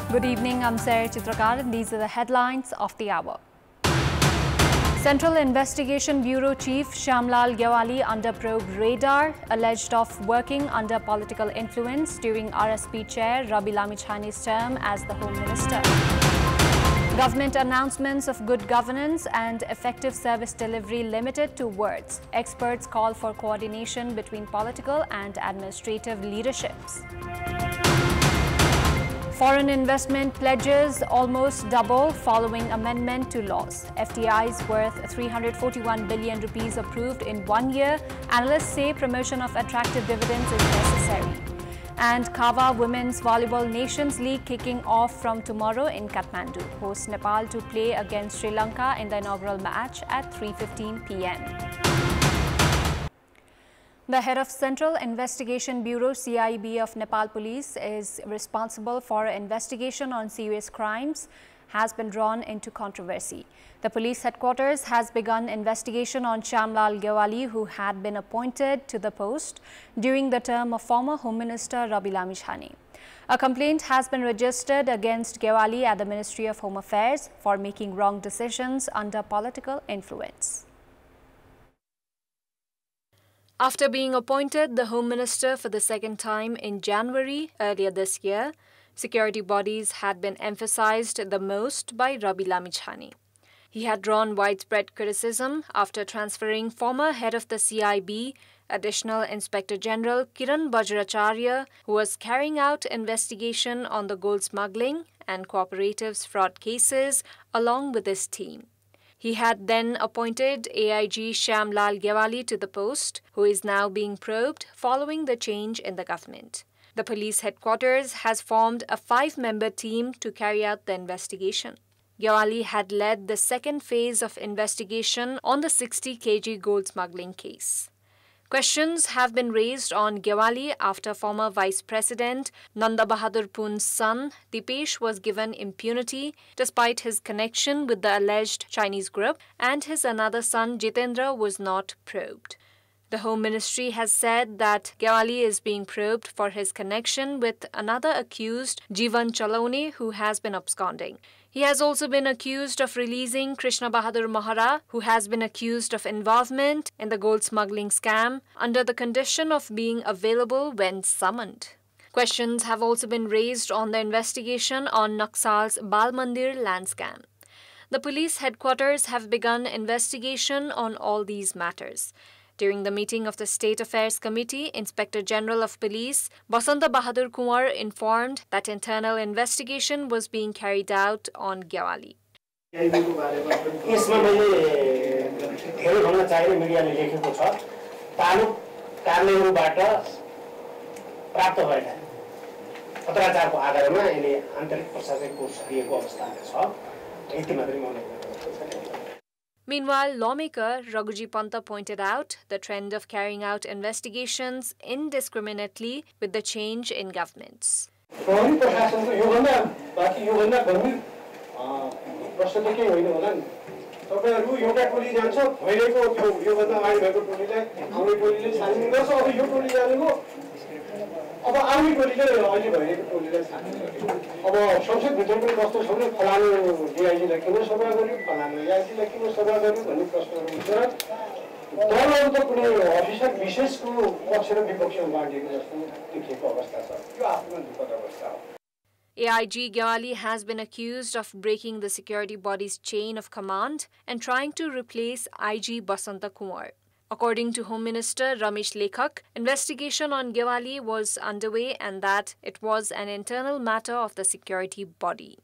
Good evening, I'm Sarah Chitrakar and these are the headlines of the hour. Central Investigation Bureau Chief Shamal Gali under probe radar, alleged of working under political influence during RSP Chair Rabi Lamichhane's term as the Home Minister. Government announcements of good governance and effective service delivery limited to words. Experts call for coordination between political and administrative leaderships. Foreign investment pledges almost double following amendment to laws. FDIs worth 341 billion rupees approved in 1 year. Analysts say promotion of attractive dividends is necessary. And Kava Women's Volleyball Nations League kicking off from tomorrow in Kathmandu. Hosts Nepal to play against Sri Lanka in the inaugural match at 3:15 p.m. The head of Central Investigation Bureau CIB of Nepal Police is responsible for investigation on serious crimes has been drawn into controversy. The police headquarters has begun investigation on Shamal Gali, who had been appointed to the post during the term of former Home Minister Rabi Lamichhane. A complaint has been registered against Gali at the Ministry of Home Affairs for making wrong decisions under political influence. After being appointed the Home Minister for the second time in January earlier this year, security bodies had been emphasized the most by Rabi Lamichhane. He had drawn widespread criticism after transferring former head of the CIB, Additional Inspector General Kiran Bajracharya, who was carrying out investigation on the gold smuggling and cooperatives fraud cases along with his team. He had then appointed AIG Shamal Gali to the post, who is now being probed following the change in the government. The police headquarters has formed a 5-member team to carry out the investigation. Gali had led the second phase of investigation on the 60 kg gold smuggling case. Questions have been raised on Gali after former Vice President Nanda Bahadur Pun's son Dipesh was given impunity despite his connection with the alleged Chinese group, and his another son Jitendra was not probed. The Home Ministry has said that Gali is being probed for his connection with another accused, Jivan Chalaune, who has been absconding. He has also been accused of releasing Krishna Bahadur Mahara, who has been accused of involvement in the gold smuggling scam under the condition of being available when summoned. Questions have also been raised on the investigation on Naxal's Bal Mandir land scam. The police headquarters have begun investigation on all these matters. During the meeting of the State Affairs Committee, Inspector General of Police Basanta Bahadur Kumar informed that internal investigation was being carried out on Gali. Meanwhile, lawmaker Raghuji Panta pointed out the trend of carrying out investigations indiscriminately with the change in governments. अब आउने टोलीले अहिले भइरहेको टोलीले अब संसद भित्र पनि कस्तो छ भने फलानु डिआइजीलाई किन सभा गर्यो फलानु एआइजीलाई किन सभा गर्यो भन्ने प्रश्नहरू हुन्छ र दलहरू त कुनै अफिसर विशेषको पक्ष र विपक्षमा बाँडिएको जस्तो देखिएको अवस्था छ यो आफ्नो दुःखद अवस्था हो. AIG Gali has been accused of breaking the security body's chain of command and trying to replace IG Basanta Kumar. According to Home Minister Ramesh Lekhak, investigation on Gali was underway and that it was an internal matter of the security body.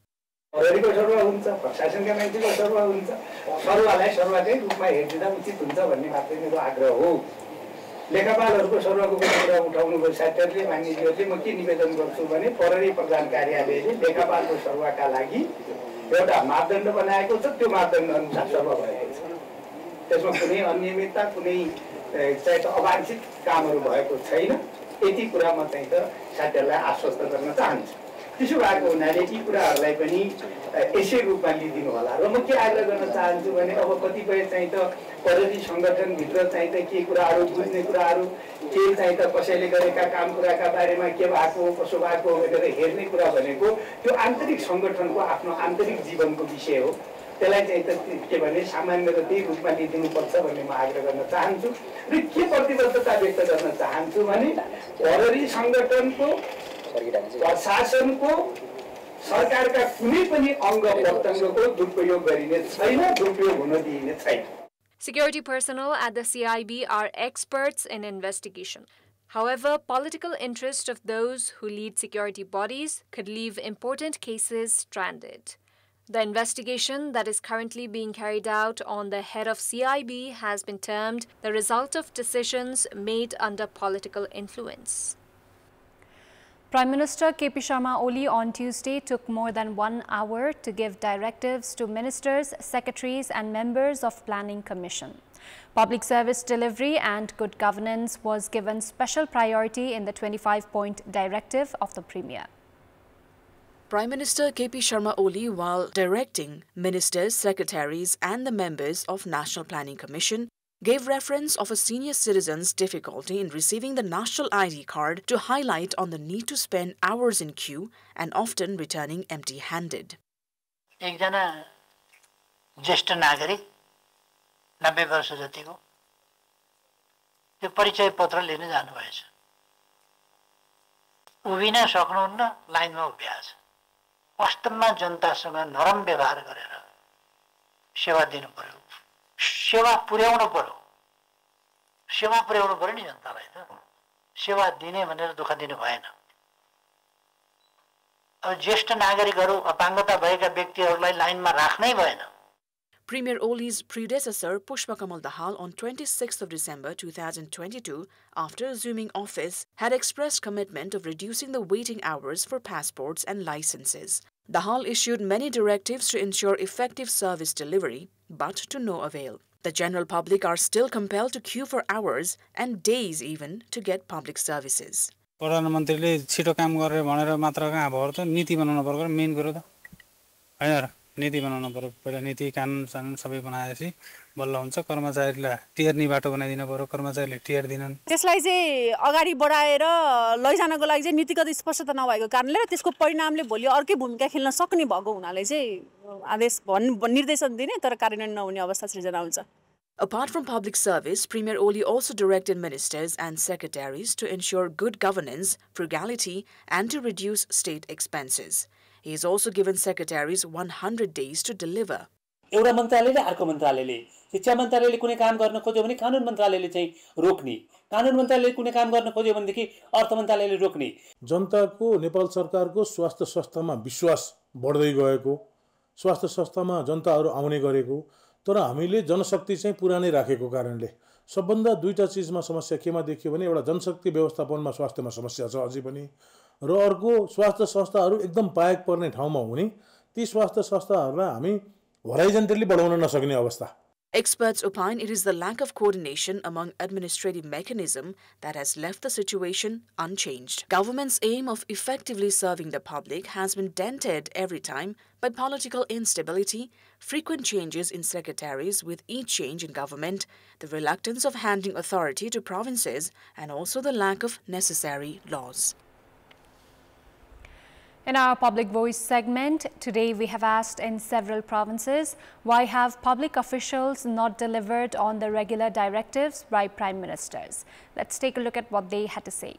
त्यसमा कुनै अनियमितता कुनै चाहिँ त अवांछित कामहरू भएको छैन यति कुरा म चाहिँ त साथीहरुलाई आश्वस्त गर्न चाहन्छु. त्यसो भएको हुनाले यी कुराहरूलाई पनि यसै रूपमा लिदिनु होला। र म के आग्रह गर्न चाहन्छु भने अब कतिपय चाहिँ त पद्धति सङ्गठनभित्र चाहिँ त के कुराहरू बुझ्ने कुराहरू के चाहिँ त कसैले गरेका काम कुराका बारेमा के भएको कसो भएको भनेर हेर्ने कुरा भनेको त्यो आन्तरिक सङ्गठनको आफ्नो आन्तरिक जीवनको विषय हो। त्यसलाई चाहिँ त के भने सामान्य र त्यही रूपमा लिदिनुपर्छ भन्ने म आग्रह गर्न चाहन्छु। र के प्रतिबद्धता व्यक्त गर्न चाहन्छु भने प्रहरी सङ्गठनको प्रशासनको सरकारका कुनै पनि अङ्ग प्रत्यङ्गको दुरुपयोग गरिने छैन, दुरुपयोग हुन दिइने छैन। Security personnel at the CIB are experts in investigation. However, political interest of those who lead security bodies could leave important cases stranded. The investigation that is currently being carried out on the head of CIB has been termed the result of decisions made under political influence. Prime Minister KP Sharma Oli on Tuesday took more than 1 hour to give directives to ministers, secretaries and members of Planning Commission. Public service delivery and good governance was given special priority in the 25-point directive of the Premier. Prime Minister KP Sharma Oli, while directing ministers, secretaries and the members of National Planning Commission, gave reference of a senior citizen's difficulty in receiving the national ID card to highlight on the need to spend hours in queue and often returning empty-handed. एकजना ज्येष्ठ नागरिक 90 वर्ष जतिको त्यो परिचय पत्र लिन जानुभएछ। उभिन सक्नुहुन्न, लाइनमा उभिएको छ। वास्तवमा जनतासँग नरम व्यवहार गरेर सेवा दिनु पर्यो, सेवा पुर्याउनु पर्यो, सेवा पुर्याउनु पर्यो नि जनतालाई त। सेवा दिने भनेर दुःख दिनु भएन। अब ज्येष्ठ नागरिकहरू, अपाङ्गता भएका व्यक्तिहरूलाई लाइनमा राख्नै भएन। Premier Oli's predecessor Pushpa Kamal Dahal on 26th of December 2022, after assuming office, had expressed commitment of reducing the waiting hours for passports and licenses. Dahal issued many directives to ensure effective service delivery, but to no avail. The general public are still compelled to queue for hours and days even to get public services. प्रधानमन्त्रीले छिटो काम गरेर भनेर मात्र कहाँ भयो त नीति बनाउनु पर्यो मेन कुरो त हैन र नीति बनाउनु पर्यो पहिला नीति कानुन सानुन सबै बनाएपछि बल्ल हुन्छ कर्मचारीलाई टियर्नी बाटो बनाइदिनु पर्यो कर्मचारीले टियर दिनन् त्यसलाई चाहिँ अगाडि बढाएर लैजानको लागि चाहिँ नीतिगत स्पष्टता नभएको कारणले र त्यसको परिणामले भोलि अर्कै भूमिका खेल्न सक्ने भएको हुनाले चाहिँ आदेश निर्देशन दिने तर कार्यान्वयन नहुने अवस्था सृजना हुन्छ। Apart from public service, Premier Oli also directed ministers and secretaries to ensure good governance, frugality and to reduce state expenses. He has also given secretaries 100 days to deliver. एउटा मन्त्रालयले अर्को मन्त्रालयले शिक्षा मन्त्रालयले कुनै काम गर्न खोज्यो भने कानुन मन्त्रालयले चाहिँ रोक्ने, कानुन मन्त्रालयले कुनै काम गर्न खोज्यो भनेदेखि अर्थ मन्त्रालयले रोक्ने। जनताको नेपाल सरकारको स्वास्थ्य संस्थामा विश्वास बढ्दै गएको, स्वास्थ्य संस्थामा जनताहरू आउने गरेको, तर हामीले जनशक्ति चाहिँ पुरानै राखेको कारणले सबभन्दा दुईटा चीजमा समस्या केमा देखियो भने एउटा जनशक्ति व्यवस्थापनमा स्वास्थ्यमा समस्या छ अझै पनि र अर्को स्वास्थ्य संस्थाहरू एकदम पाएक पर्ने ठाउँमा हुने ती स्वास्थ्य संस्थाहरूलाई हामी हराइजन्टली बढाउन नसक्ने अवस्था। Experts opine it is the lack of coordination among administrative mechanism that has left the situation unchanged. Government's aim of effectively serving the public has been dented every time by political instability, frequent changes in secretaries with each change in government, the reluctance of handing authority to provinces, and also the lack of necessary laws. In our Public Voice segment, today we have asked in several provinces, why have public officials not delivered on the regular directives by Prime Ministers? Let's take a look at what they had to say.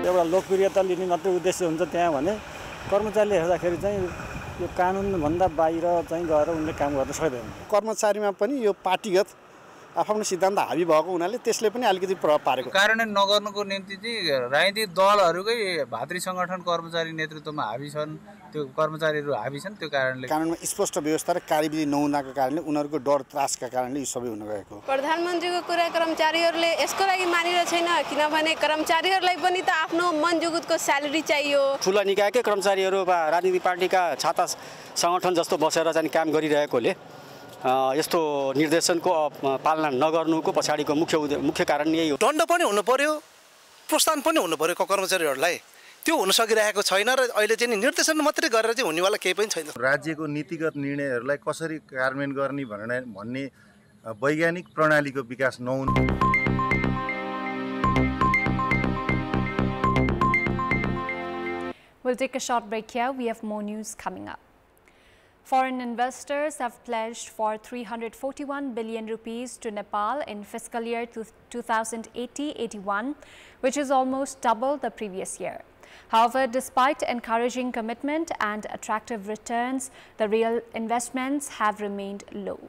एउटा लोकप्रियता लिने मात्रै उद्देश्य हुन्छ त्यहाँ भने कर्मचारीले हेर्दाखेरि चाहिँ यो कानुनभन्दा बाहिर चाहिँ गएर उनले काम गर्न सक्दैन। कर्मचारीमा पनि यो पार्टीगत आफ्नो सिद्धान्त हाबी भएको हुनाले त्यसले पनि अलिकति प्रभाव पारेको। कार्यान्वयन नगर्नुको निम्ति चाहिँ राजनीतिक दलहरूकै भातृ संगठन कर्मचारी नेतृत्वमा हाबी छन्, त्यो कर्मचारीहरू हाबी छन्, त्यो कारणले कानुनमा स्पष्ट व्यवस्था र कार्यविधि नहुनाको कारणले उनीहरूको डर त्रासका कारणले यो सबै हुन गएको। प्रधानमन्त्रीको कुरा कर्मचारीहरूले यसको लागि मानिरहेको छैन, किनभने कर्मचारीहरूलाई पनि त आफ्नो मनजुगुतको स्यालेरी चाहियो। ठुला निकायकै कर्मचारीहरू वा राजनीतिक पार्टीका छाता संगठन जस्तो बसेर चाहिँ काम गरिरहेकोले यस्तो निर्देशनको पालना नगर्नुको पछाडिको मुख्य कारण यही हो। दण्ड पनि हुनु पर्यो, प्रोत्साहन पनि हुनु पर्यो कर्मचारीहरूलाई। त्यो हुन सकिरहेको छैन र अहिले चाहिँ निर्देशन मात्रै गरेर चाहिँ हुनेवाला केही पनि छैन। राज्यको नीतिगत निर्णयहरूलाई कसरी कार्यान्वयन गर्ने भन्ने वैज्ञानिक प्रणालीको विकास नहुनु। We'll take a short break here. We have more news coming up. Foreign investors have pledged for 341 billion rupees to Nepal in fiscal year 2080-81, which is almost double the previous year. However, despite encouraging commitment and attractive returns, the real investments have remained low.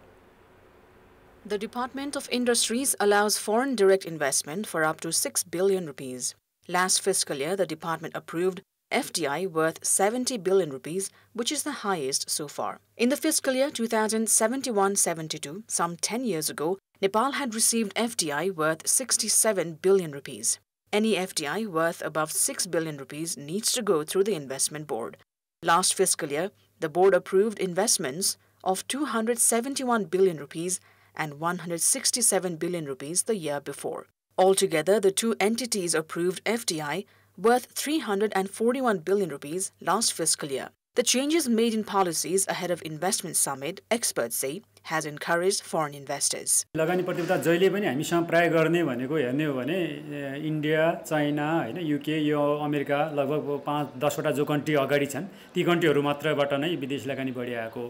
The Department of Industries allows foreign direct investment for up to 6 billion rupees. Last fiscal year, the department approved FDI worth 70 billion rupees, which is the highest so far. In the fiscal year 2071-72, some 10 years ago, Nepal had received FDI worth 67 billion rupees. Any FDI worth above 6 billion rupees needs to go through the investment board. Last fiscal year, the board approved investments of 271 billion rupees and 167 billion rupees the year before. Altogether, the two entities approved FDI worth 341 billion rupees last fiscal year. The changes made in policies ahead of investment summit, experts say, has encouraged foreign investors. लगानी प्रतिबद्धता जहिले पनि हामीसँग प्राय गर्ने भनेको हेर्ने हो भने इन्डिया, चाइना, हैन, युके, यो अमेरिका लगभग 5-10 वटा जो कन्ट्री अगाडि छन् ती कन्ट्रीहरु मात्रबाट नै विदेशी लगानी बढी आएको।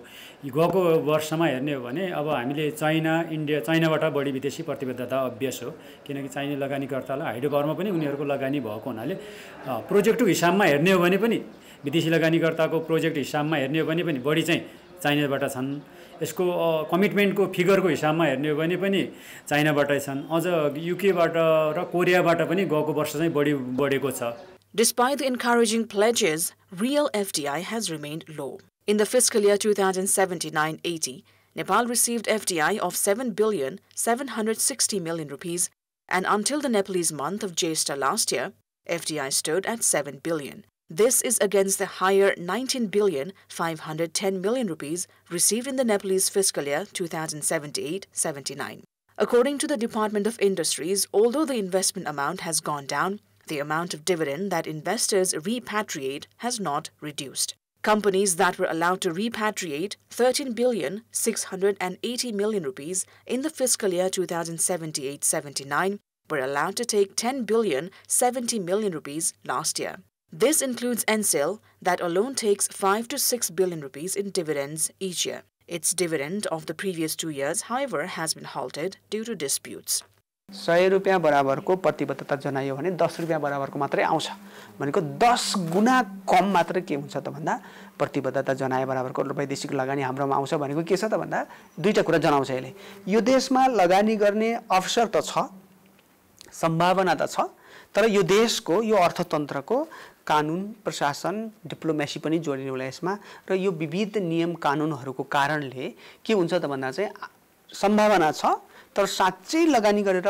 गएको वर्षमा हेर्ने हो भने अब हामीले चाइना, इन्डिया, चाइनाबाट बढी विदेशी प्रतिबद्धता अभ्यास हो किनकि चाइना लगानीकर्तालाई हाइड्रो पावरमा पनि उनीहरुको लगानी भएको हुनाले प्रोजेक्टको हिसाबमा हेर्ने हो भने पनि विदेशी लगानीकर्ताको प्रोजेक्ट हिसाबमा हेर्ने हो भने पनि बढी चाहिँ चाइनाबाट छन्। यसको कमिटमेन्टको फिगरको हिसाबमा हेर्ने हो भने पनि चाइनाबाटै छन्। अझ युकेबाट र कोरियाबाट पनि गएको वर्ष चाहिँ बढी बढेको छ। Despite the encouraging pledges, real FDI has remained low. In the fiscal year 2079-80, Nepal received FDI of 7,760 million rupees, and until the Nepalese month of Jesta last year, FDI stood at 7 billion. This is against the higher 19,510 million rupees received in the Nepalese fiscal year 2078-79. According to the Department of Industries, although the investment amount has gone down, the amount of dividend that investors repatriate has not reduced. Companies that were allowed to repatriate 13,680 million rupees in the fiscal year 2078-79 were allowed to take 10,070 million rupees last year. This includes NCL, that alone takes 5 to 6 billion rupees in dividends each year. Its dividend of the previous 2 years, however, has been halted due to disputes. 100 रुपैयाँ बराबरको प्रतिबद्धता जनायो भने 10 रुपैयाँ बराबरको मात्रै आउँछ भनेको 10 गुना कम मात्र के हुन्छ त भन्दा प्रतिबद्धता जनाए बराबरको वैदेशिक लगानी हाम्रोमा आउँछ भनेको के छ त भन्दा दुईटा कुरा जनाउँछ यसले। यो देशमा लगानी गर्ने अवसर त छ, सम्भावना त छ, तर यो देशको यो अर्थतन्त्रको कानुन, प्रशासन, डिप्लोमेसी पनि जोडिने होला यसमा र यो विविध नियम कानुनहरूको कारणले के हुन्छ त भन्दा चाहिँ सम्भावना छ तर साच्चै लगानी गरेर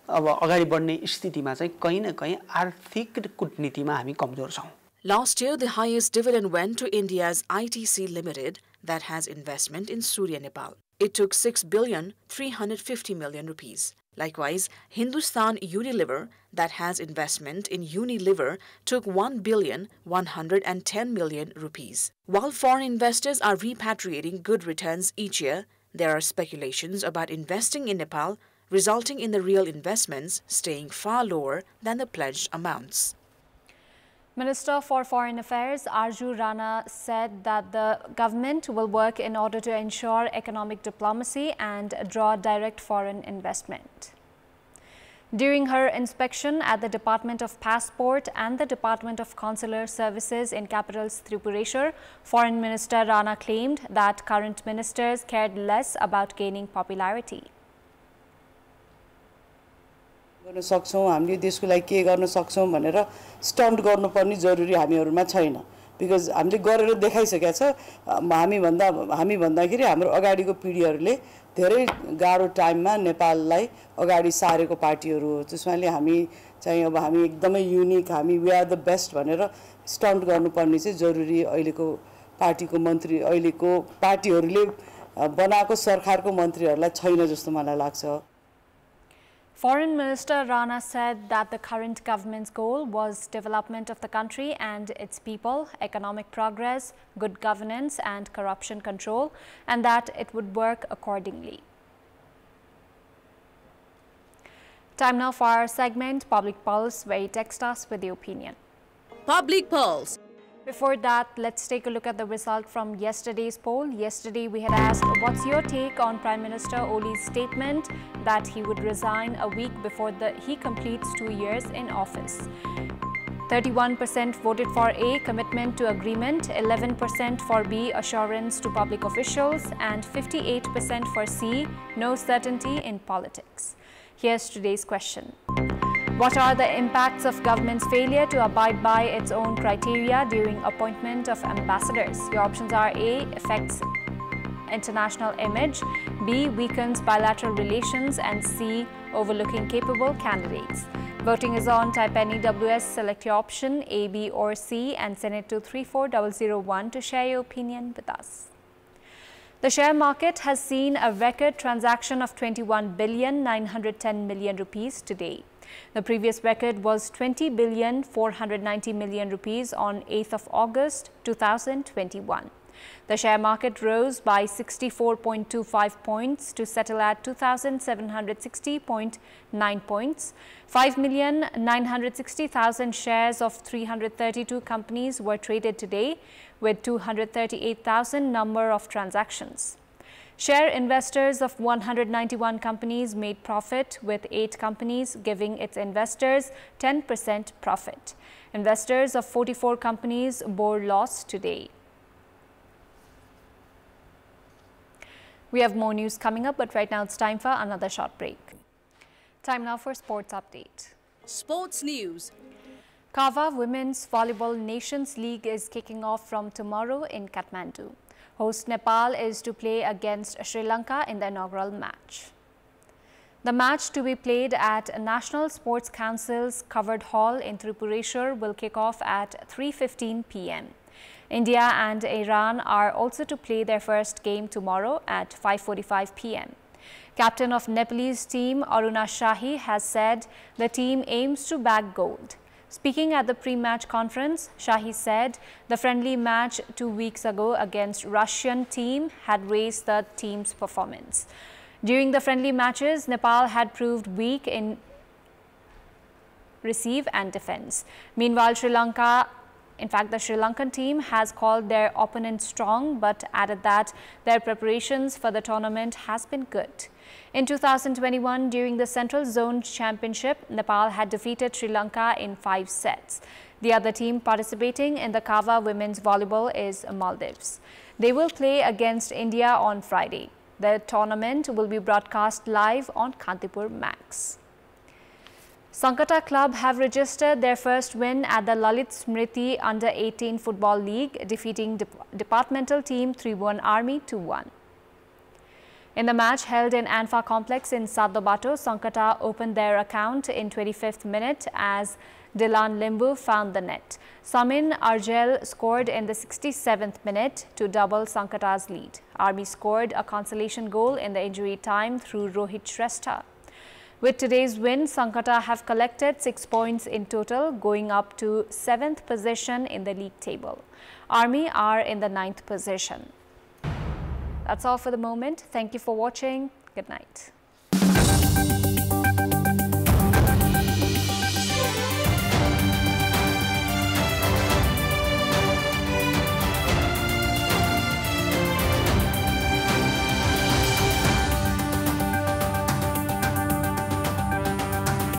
अब अगाडि बढ्ने स्थितिमा चाहिँ कहीं न कहीं आर्थिक कूटनीतिमा हामी कमजोर छौं। Last year, the highest dividend went to India's ITC Limited that has investment in Surya, Nepal. It took 6,350 million rupees. Likewise, Hindustan Unilever that has investment in Unilever took 1,110 million rupees. While foreign investors are repatriating good returns each year, there are speculations about investing in Nepal, resulting in the real investments staying far lower than the pledged amounts. Minister for Foreign Affairs Arju Rana said that the government will work in order to ensure economic diplomacy and draw direct foreign investment. During her inspection at the Department of Passport and the Department of Consular Services in capital's Tripureshwar, Foreign Minister Rana claimed that current ministers cared less about gaining popularity. गर्न सक्छौं हामीले देशको लागि के गर्न सक्छौं भनेर stunt गर्नुपर्ने जरुरी हामीहरुमा छैन बिकज हामीले गरेर देखाइसकेका छ हामी भन्दाखेरि हाम्रो अगाडिको पिढीहरुले धेरै गाह्रो टाइममा नेपाललाई अगाडि सारेको पार्टीहरु हो त्यसमाले हामी चाहिँ अब हामी एकदमै युनिक हामी वी आर द बेस्ट भनेर स्टन्ट गर्नुपर्ने चाहिँ जरुरी अहिलेको पार्टीको मन्त्री अहिलेको पार्टीहरुले बनाएको सरकारको मन्त्रीहरूलाई छैन जस्तो मलाई लाग्छ। Foreign Minister Rana said that the current government's goal was development of the country and its people, economic progress, good governance and corruption control, and that it would work accordingly. Time now for our segment, Public Pulse, where you text us with your opinion. Public Pulse. Before that, let's take a look at the result from yesterday's poll. Yesterday, we had asked, what's your take on Prime Minister Oli's statement that he would resign a week before he completes 2 years in office? 31% voted for A, commitment to agreement, 11% for B, assurance to public officials, and 58% for C, no certainty in politics. Here's today's question. What are the impacts of government's failure to abide by its own criteria during appointment of ambassadors? Your options are A, affects international image, B, weakens bilateral relations, and C, overlooking capable candidates. Voting is on. Type NEWS, select your option A, B or C and send it to 34001 to share your opinion with us. The share market has seen a record transaction of 21,910 million rupees today. The previous record was 20,490 million rupees on 8th of August 2021. The share market rose by 64.25 points to settle at 2,760.9 points. 5,960,000 shares of 332 companies were traded today, with 238,000 number of transactions. Share investors of 191 companies made profit, with 8 companies giving its investors 10% profit. Investors of 44 companies bore loss today. We have more news coming up, but right now it's time for another short break. Time now for sports update. Sports news. Kava Women's Volleyball Nations League is kicking off from tomorrow in Kathmandu. Host Nepal is to play against Sri Lanka in the inaugural match. The match, to be played at National Sports Council's covered hall in Tripureshwar, will kick off at 3:15 p.m. India and Iran are also to play their first game tomorrow at 5:45 p.m. Captain of Nepalese team Aruna Shahi has said the team aims to bag gold. Speaking at the pre-match conference, Shahi said the friendly match 2 weeks ago against Russian team had raised the team's performance. During the friendly matches, Nepal had proved weak in receive and defense. Meanwhile, the Sri Lankan team has called their opponent strong, but added that their preparations for the tournament has been good. In 2021, during the Central Zone Championship, Nepal had defeated Sri Lanka in 5 sets. The other team participating in the Kava Women's Volleyball is Maldives. They will play against India on Friday. The tournament will be broadcast live on Kantipur Max. Sankata Club have registered their first win at the Lalit Smriti Under-18 Football League, defeating departmental team 3-1 Army 2-1. In the match held in Anfa Complex in Saddobato, Sankata opened their account in 25th minute as Dilan Limbu found the net. Samin Argel scored in the 67th minute to double Sankata's lead. Army scored a consolation goal in the injury time through Rohit Shrestha. With today's win, Sankata have collected 6 points in total, going up to 7th position in the league table. Army are in the 9th position. That's all for the moment. Thank you for watching. Good night.